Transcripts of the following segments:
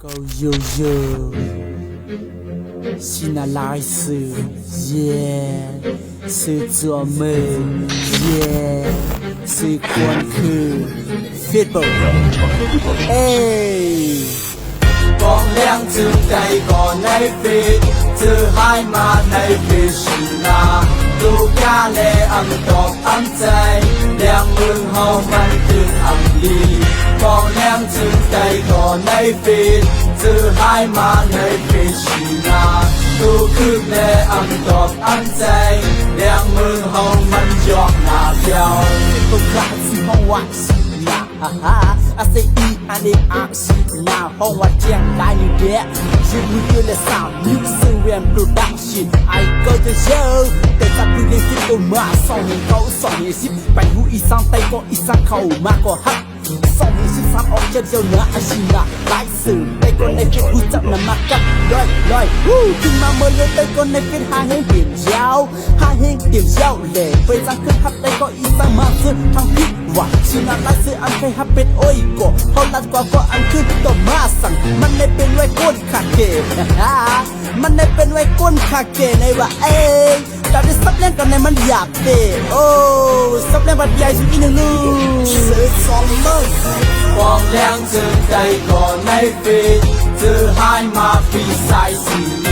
Go yo yo， 新的来自耶，是做梦耶，是关คือFitball， 光亮正在個內飛，這海馬內飛是那，路加勒暗多暗在，兩門後門正暗里。光亮正在個內飛，這海馬內飛是那，路克勒暗多暗在，兩門後門腳那條。不可是紅瓦西那，哈哈。I say E and it R-C now ห้องวัดเจียงได้อยู่เดียยืนมือเดียวและสาวมิวสิกเรียนโปรดักชั่น I go to show แต่จับผู้เล่นที่ตัวมาส่องเห็นเขาส่องเห็นสิบไปหูอีสานไต้ก็อีสานเข้ามาก็ฮักส่องเห็นสิบสามออกเจ็บเจ้าเนื้ออาชีพหลายสื่อแต่ก็ในเฟซบุ๊กจับนำมากับลอยขึ้นมาเมื่อเล่นแต่ก็ในเฟซหาเห็นเปี่ยมเช้าหาเห็นเปี่ยมเช้าเลยไปจังขึ้นฮับแต่ก็อีสานมาขึ้นทางพิว่าชินาลายสื่ออันเคยฮับเป็นโอ้ยก็พอลัดกว่าก็อันขึ้นต่อมาสั่งมันไม่เป็นไว้ก้นขาเกมันไม่เป็นไว้ก้นขาเกในว่าเอ้ยแต่ได้ซับเล่นกันในมันหยาบเตะโอ้ซับเล่นบัดใหญ่สุดอีนึงลูกเสือสองมือ光亮正在個內飛，這海馬比賽是你，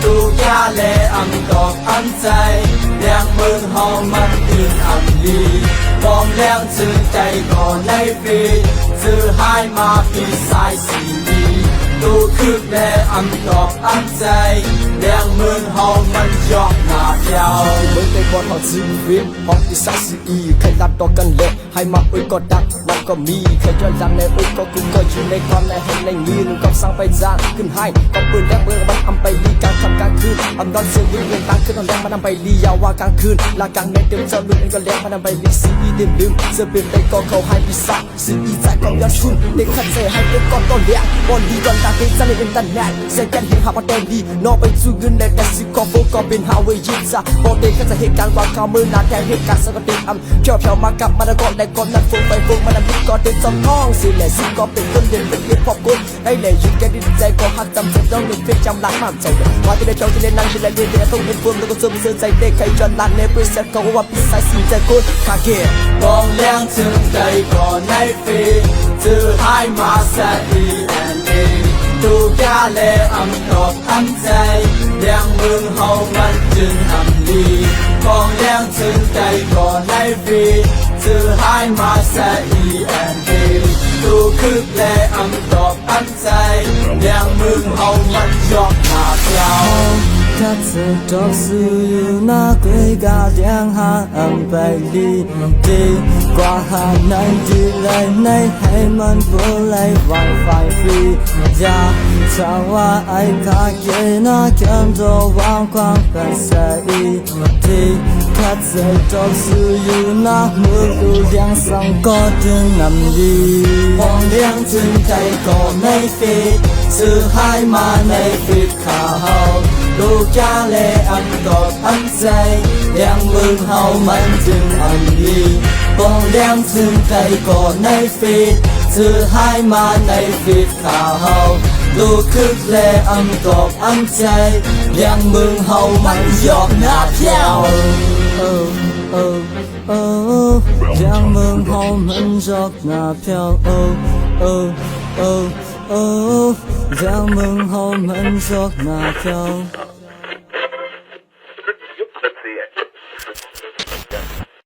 路亞勒暗多暗在，兩門後門正暗里。光亮正在個內飛，這海馬比賽是你，路克勒暗多暗在，兩門後門腳那條。每對個學子變，學啲曬是意，佢立到緊叻，係咪會覺得นั่นก็มีเคยย้อนหลังในอุยก็กูก็อยู่ในความในเห็นในมีนก็สร้างไปจานขึ้นให้ก็ปืนแรงเมืองมันทำไปลีกลางค่ำกลางคืนอำนอนเสียงวิ่งเวียนตางขึ้นตอนแรงมันทำไปลียาวว่ากลางคืนลากลางในเต็มเจ้าลุนก็แรงมันทำไปลีซีอีเต็มลืมเสื้อเป็นไปก็เขาให้พิซซ่าซื้ออีใจก็ย้อนชุนเด็กขัดเสียให้เด็กก็ต้นเลี้ยงบอลดีก่อนตาเป็นจะเลยเป็นตันแน่เสียกันเห็นหาว่าเต็มดีนอกไปสู้เงินในแต่ซื้อก็โฟก็เป็นฮาวเวยิซ่าบอลเด็กก็จะเหตุการณ์ว่าเขามือนาแทนเหตุการณ์สกัดติดเพียวมากับมันก็ได้ก่อนนั้นฟุ้งไปฟุ้งมันมีก็เต็มสมท้องสิแหละสิก็เป็นคนเด่นเป็นเด็กพอบกุ้งให้แหละยืนแค่ดินใจก็หักจำใจต้องเล่นเพียงจำรักมั่นใจว่าที่ได้เจ้าที่ได้นั่งที่ได้เรียนที่ได้ต้องเห็นฟุ้งแล้วก็เสื่อมเสื่อใจเด็กใครจนลันในบริษัทเขาว่าพิสัยสิใจกุนคาเกะ光亮正在個內飛，這海馬賽 ENA， 路亞勒暗多暗在，兩門後門正暗里。光亮正在個內飛，這海馬賽 ENA， 路克勒暗多暗在，兩門後門腳那條。他只都是有那鬼家两行百里的挂下南地来内还蛮不来 WiFi free 家朝我爱卡给那看着网光很晒的他只都是有那目路两上高的南里光亮正在個內飛，這海馬內飛靠好。路亞勒暗多暗在，兩門後門正暗里。光亮正在個內飛，這海馬內飛靠好。路克勒暗多暗在，兩門後門腳那條。兩門後門腳那飄。兩門後門腳那飄。